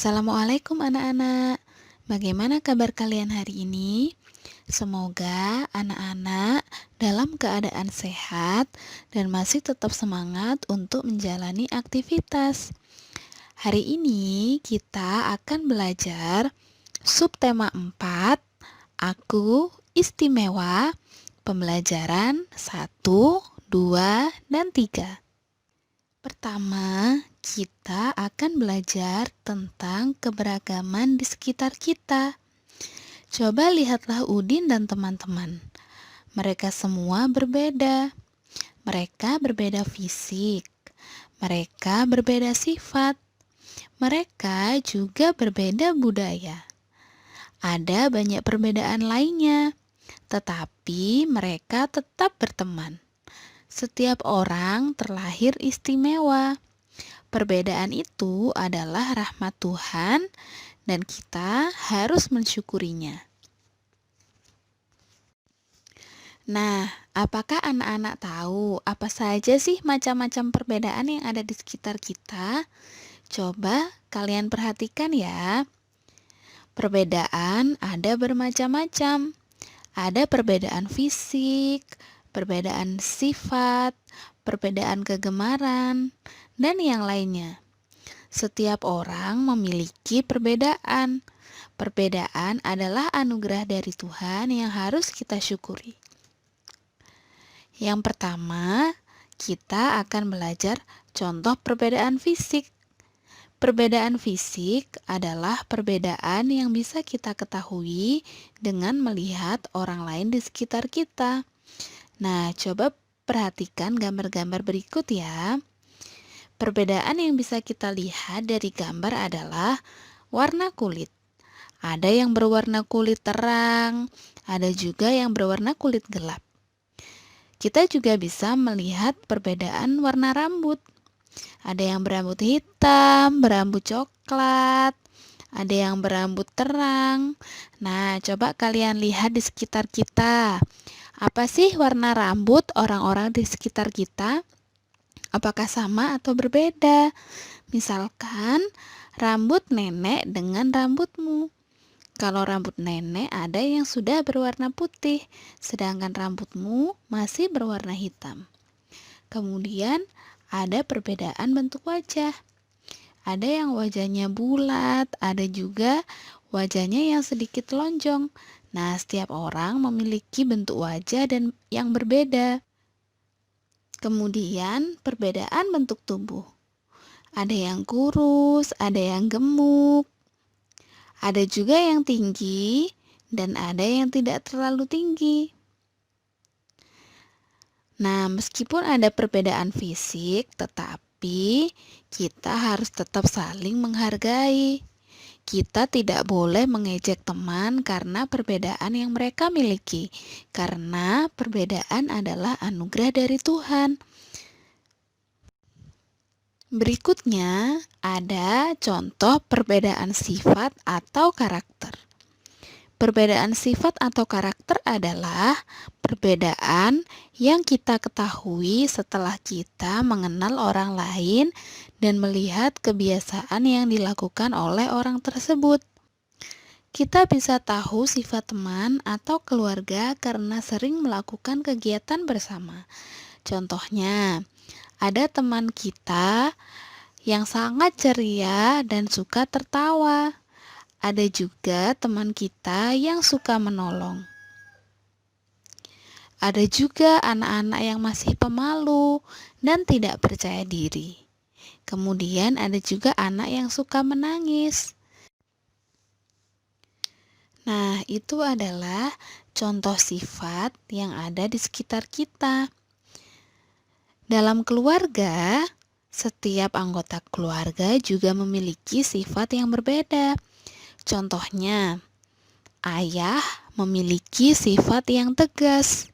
Assalamualaikum anak-anak. Bagaimana kabar kalian hari ini? Semoga anak-anak dalam keadaan sehat dan masih tetap semangat untuk menjalani aktivitas. Hari ini kita akan belajar subtema 4, Aku Istimewa, pembelajaran 1, 2, dan 3. Pertama, kita akan belajar tentang keberagaman di sekitar kita. Coba lihatlah Udin dan teman-teman. Mereka semua berbeda. Mereka berbeda fisik. Mereka berbeda sifat. Mereka juga berbeda budaya. Ada banyak perbedaan lainnya, tetapi mereka tetap berteman. Setiap orang terlahir istimewa. Perbedaan itu adalah rahmat Tuhan dan kita harus mensyukurinya. Nah, apakah anak-anak tahu apa saja sih macam-macam perbedaan yang ada di sekitar kita? Coba kalian perhatikan ya. Perbedaan ada bermacam-macam. Ada perbedaan fisik, perbedaan sifat, perbedaan kegemaran, dan yang lainnya. Setiap orang memiliki perbedaan. Perbedaan adalah anugerah dari Tuhan yang harus kita syukuri. Yang pertama, kita akan belajar contoh perbedaan fisik. Perbedaan fisik adalah perbedaan yang bisa kita ketahui dengan melihat orang lain di sekitar kita. Nah, coba perhatikan gambar-gambar berikut ya. Perbedaan yang bisa kita lihat dari gambar adalah warna kulit. Ada yang berwarna kulit terang, ada juga yang berwarna kulit gelap. Kita juga bisa melihat perbedaan warna rambut. Ada yang berambut hitam, berambut coklat, ada yang berambut terang. Nah, coba kalian lihat di sekitar kita. Apa sih warna rambut orang-orang di sekitar kita? Apakah sama atau berbeda? Misalkan, rambut nenek dengan rambutmu. Kalau rambut nenek ada yang sudah berwarna putih, sedangkan rambutmu masih berwarna hitam. Kemudian, ada perbedaan bentuk wajah. Ada yang wajahnya bulat, ada juga wajahnya yang sedikit lonjong. Nah, setiap orang memiliki bentuk wajah dan yang berbeda. Kemudian, perbedaan bentuk tubuh. Ada yang kurus, ada yang gemuk. Ada juga yang tinggi dan ada yang tidak terlalu tinggi. Nah, meskipun ada perbedaan fisik, tetapi kita harus tetap saling menghargai. Kita tidak boleh mengejek teman karena perbedaan yang mereka miliki, karena perbedaan adalah anugerah dari Tuhan. Berikutnya, ada contoh perbedaan sifat atau karakter. Perbedaan sifat atau karakter adalah perbedaan yang kita ketahui setelah kita mengenal orang lain dan melihat kebiasaan yang dilakukan oleh orang tersebut. Kita bisa tahu sifat teman atau keluarga karena sering melakukan kegiatan bersama. Contohnya, ada teman kita yang sangat ceria dan suka tertawa. Ada juga teman kita yang suka menolong. Ada juga anak-anak yang masih pemalu dan tidak percaya diri. Kemudian ada juga anak yang suka menangis. Nah, itu adalah contoh sifat yang ada di sekitar kita. Dalam keluarga, setiap anggota keluarga juga memiliki sifat yang berbeda. Contohnya, ayah memiliki sifat yang tegas.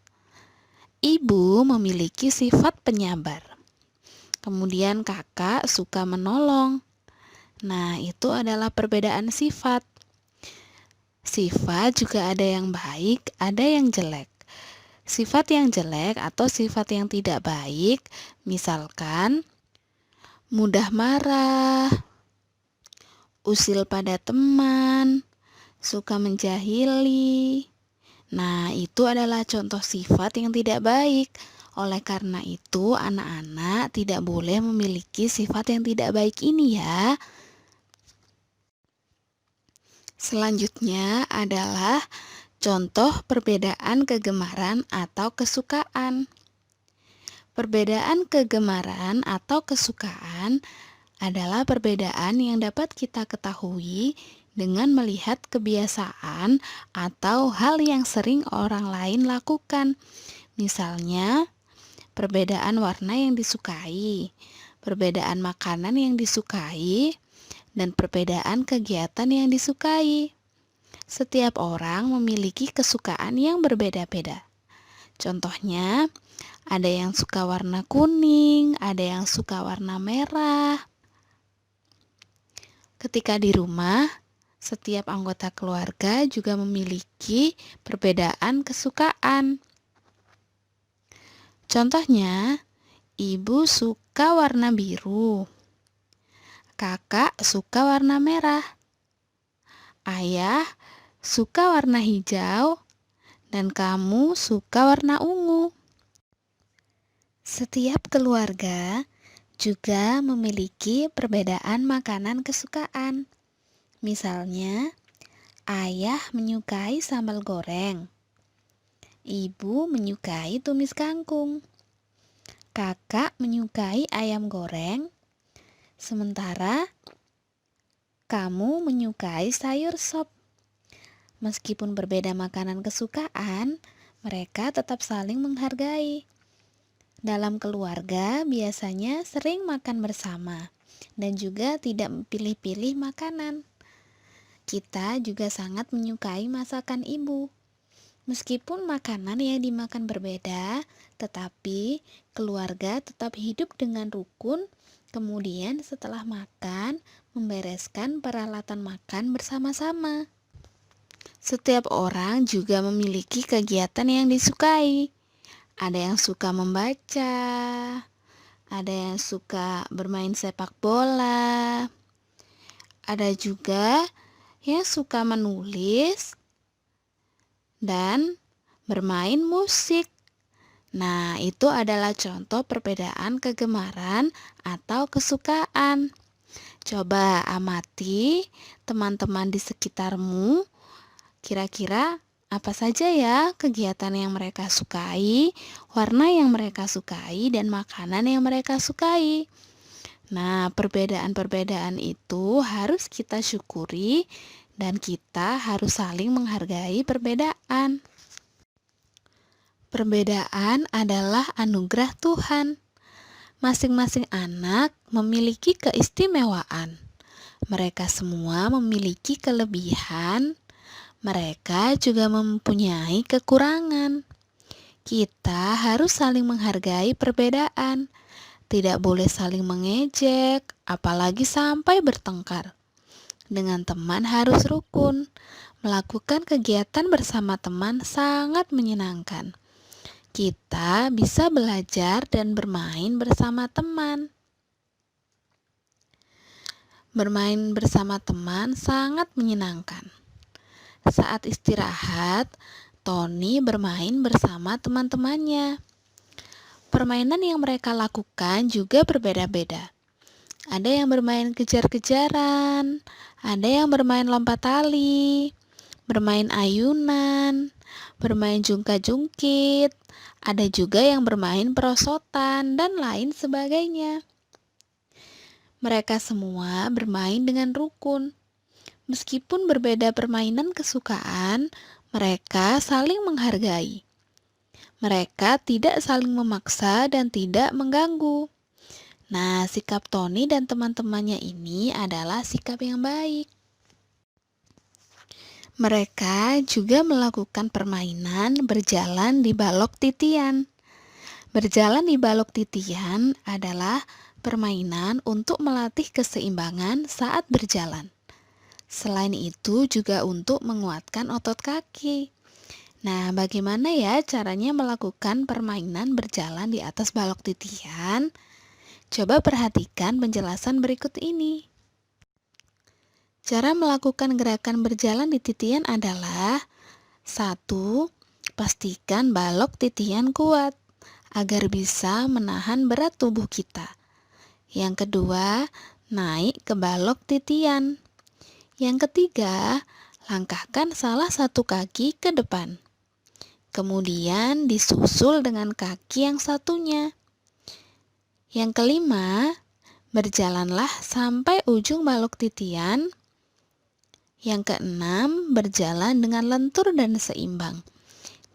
Ibu memiliki sifat penyabar. Kemudian kakak suka menolong. Nah, itu adalah perbedaan sifat. Sifat juga ada yang baik, ada yang jelek. Sifat yang jelek atau sifat yang tidak baik, misalkan mudah marah, usil pada teman, suka menjahili. Nah, itu adalah contoh sifat yang tidak baik. Oleh karena itu, anak-anak tidak boleh memiliki sifat yang tidak baik ini ya. Selanjutnya adalah contoh perbedaan kegemaran atau kesukaan. Perbedaan kegemaran atau kesukaan adalah perbedaan yang dapat kita ketahui dengan melihat kebiasaan atau hal yang sering orang lain lakukan. Misalnya, perbedaan warna yang disukai, perbedaan makanan yang disukai, dan perbedaan kegiatan yang disukai. Setiap orang memiliki kesukaan yang berbeda-beda. Contohnya, ada yang suka warna kuning, ada yang suka warna merah. Ketika di rumah, setiap anggota keluarga juga memiliki perbedaan kesukaan. Contohnya, ibu suka warna biru, kakak suka warna merah, ayah suka warna hijau, dan kamu suka warna ungu. Setiap keluarga juga memiliki perbedaan makanan kesukaan. Misalnya, ayah menyukai sambal goreng, ibu menyukai tumis kangkung, kakak menyukai ayam goreng, sementara kamu menyukai sayur sop. Meskipun berbeda makanan kesukaan, mereka tetap saling menghargai. Dalam keluarga biasanya sering makan bersama dan juga tidak pilih-pilih makanan. Kita juga sangat menyukai masakan ibu. Meskipun makanan yang dimakan berbeda, tetapi keluarga tetap hidup dengan rukun. Kemudian setelah makan, membereskan peralatan makan bersama-sama. Setiap orang juga memiliki kegiatan yang disukai. Ada yang suka membaca, ada yang suka bermain sepak bola, ada juga yang suka menulis dan bermain musik. Nah, itu adalah contoh perbedaan kegemaran atau kesukaan. Coba amati teman-teman di sekitarmu, kira-kira apa saja ya kegiatan yang mereka sukai, warna yang mereka sukai, dan makanan yang mereka sukai. Nah, perbedaan-perbedaan itu harus kita syukuri dan kita harus saling menghargai perbedaan. Perbedaan adalah anugerah Tuhan. Masing-masing anak memiliki keistimewaan. Mereka semua memiliki kelebihan. Mereka juga mempunyai kekurangan. Kita harus saling menghargai perbedaan. Tidak boleh saling mengejek, apalagi sampai bertengkar. Dengan teman harus rukun. Melakukan kegiatan bersama teman sangat menyenangkan. Kita bisa belajar dan bermain bersama teman. Bermain bersama teman sangat menyenangkan. Saat istirahat, Tony bermain bersama teman-temannya. Permainan yang mereka lakukan juga berbeda-beda. Ada yang bermain kejar-kejaran, ada yang bermain lompat tali, bermain ayunan, bermain jungkat-jungkit, ada juga yang bermain perosotan, dan lain sebagainya. Mereka semua bermain dengan rukun. Meskipun berbeda permainan kesukaan, mereka saling menghargai. Mereka tidak saling memaksa dan tidak mengganggu. Nah, sikap Tony dan teman-temannya ini adalah sikap yang baik. Mereka juga melakukan permainan berjalan di balok titian. Berjalan di balok titian adalah permainan untuk melatih keseimbangan saat berjalan. Selain itu juga untuk menguatkan otot kaki. Nah, bagaimana ya caranya melakukan permainan berjalan di atas balok titian? Coba perhatikan penjelasan berikut ini. Cara melakukan gerakan berjalan di titian adalah: 1. Pastikan balok titian kuat agar bisa menahan berat tubuh kita. Yang kedua, naik ke balok titian. Yang ketiga, langkahkan salah satu kaki ke depan. Kemudian disusul dengan kaki yang satunya. Yang kelima, berjalanlah sampai ujung balok titian. Yang keenam, berjalan dengan lentur dan seimbang.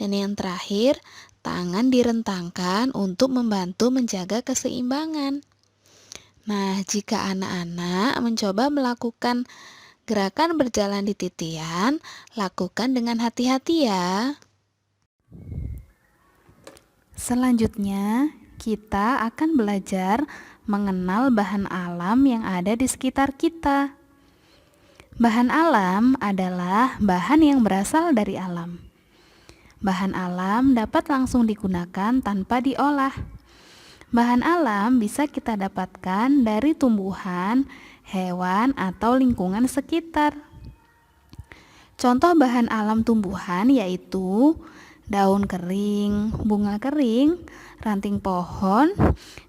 Dan yang terakhir, tangan direntangkan untuk membantu menjaga keseimbangan. Nah, jika anak-anak mencoba melakukan gerakan berjalan di titian, lakukan dengan hati-hati ya. Selanjutnya, kita akan belajar mengenal bahan alam yang ada di sekitar kita. Bahan alam adalah bahan yang berasal dari alam. Bahan alam dapat langsung digunakan tanpa diolah. Bahan alam bisa kita dapatkan dari tumbuhan, hewan, atau lingkungan sekitar. Contoh bahan alam tumbuhan yaitu daun kering, bunga kering, ranting pohon,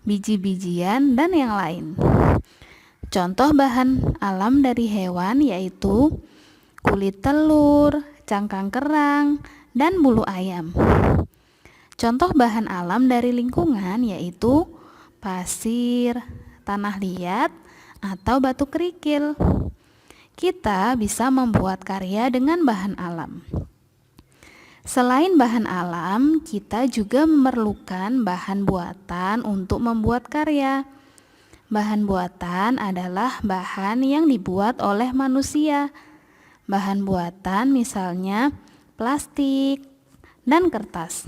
biji-bijian, dan yang lain. Contoh bahan alam dari hewan yaitu kulit telur, cangkang kerang, dan bulu ayam. Contoh bahan alam dari lingkungan yaitu pasir, tanah liat, atau batu kerikil. Kita bisa membuat karya dengan bahan alam. Selain bahan alam, kita juga memerlukan bahan buatan untuk membuat karya. Bahan buatan adalah bahan yang dibuat oleh manusia. Bahan buatan misalnya plastik dan kertas.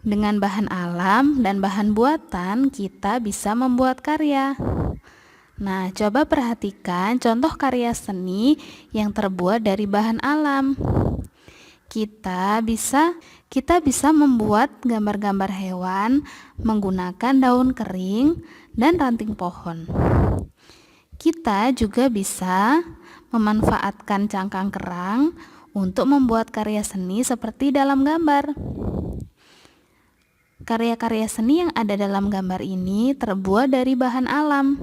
Dengan bahan alam dan bahan buatan, kita bisa membuat karya. Nah, coba perhatikan contoh karya seni yang terbuat dari bahan alam. Kita bisa membuat gambar-gambar hewan menggunakan daun kering dan ranting pohon. Kita juga bisa memanfaatkan cangkang kerang untuk membuat karya seni seperti dalam gambar. Karya-karya seni yang ada dalam gambar ini terbuat dari bahan alam.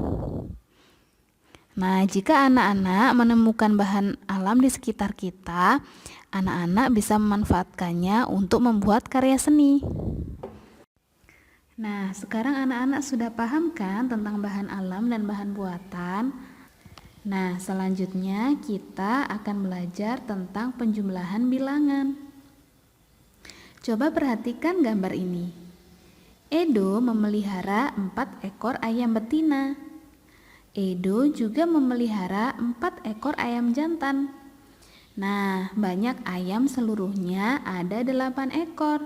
Nah, jika anak-anak menemukan bahan alam di sekitar kita, anak-anak bisa memanfaatkannya untuk membuat karya seni. Nah, sekarang anak-anak sudah paham kan tentang bahan alam dan bahan buatan? Nah, selanjutnya kita akan belajar tentang penjumlahan bilangan. Coba perhatikan gambar ini. Edo memelihara 4 ekor ayam betina. Edo juga memelihara 4 ekor ayam jantan. Nah, banyak ayam seluruhnya ada 8 ekor.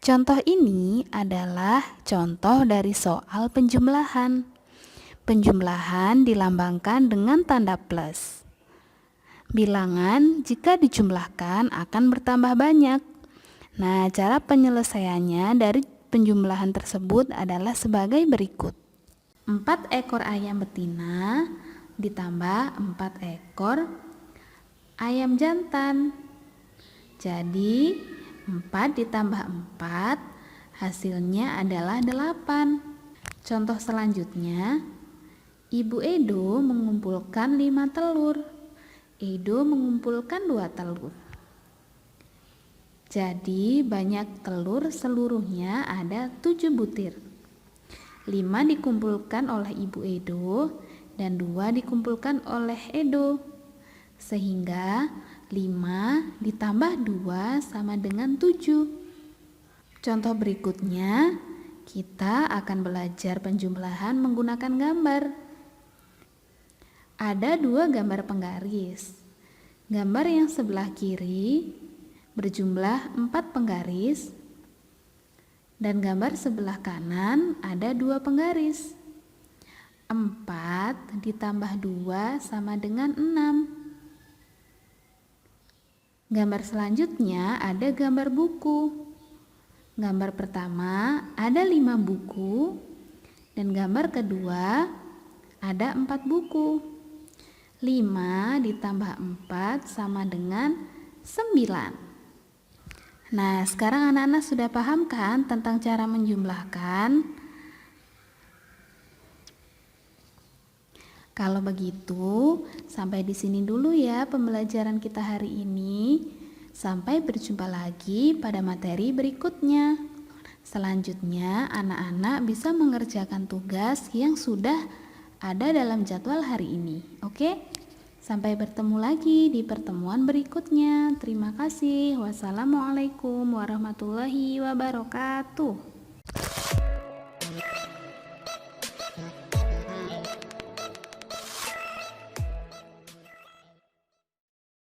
Contoh ini adalah contoh dari soal penjumlahan. Penjumlahan dilambangkan dengan tanda plus. Bilangan jika dijumlahkan akan bertambah banyak. Nah, cara penyelesaiannya dari penjumlahan tersebut adalah sebagai berikut. 4 ekor ayam betina ditambah 4 ekor ayam jantan. Jadi 4 ditambah 4 hasilnya adalah 8. Contoh selanjutnya, Ibu Edo mengumpulkan 5 telur. Edo mengumpulkan 2 telur. Jadi banyak telur seluruhnya ada 7 butir. 5 dikumpulkan oleh Ibu Edo dan 2 dikumpulkan oleh Edo. Sehingga 5 ditambah 2 sama dengan 7. Contoh berikutnya, kita akan belajar penjumlahan menggunakan gambar. Ada 2 gambar penggaris. Gambar yang sebelah kiri berjumlah 4 penggaris. Dan gambar sebelah kanan ada 2 penggaris. 4 ditambah 2 sama dengan 6. Gambar selanjutnya ada gambar buku. Gambar pertama ada 5 buku. Dan gambar kedua ada 4 buku. 5 ditambah 4 sama dengan 9. Nah, sekarang anak-anak sudah paham kan tentang cara menjumlahkan? Kalau begitu, sampai di sini dulu ya pembelajaran kita hari ini. Sampai berjumpa lagi pada materi berikutnya. Selanjutnya, anak-anak bisa mengerjakan tugas yang sudah ada dalam jadwal hari ini. Oke? Sampai bertemu lagi di pertemuan berikutnya. Terima kasih. Wassalamualaikum warahmatullahi wabarakatuh.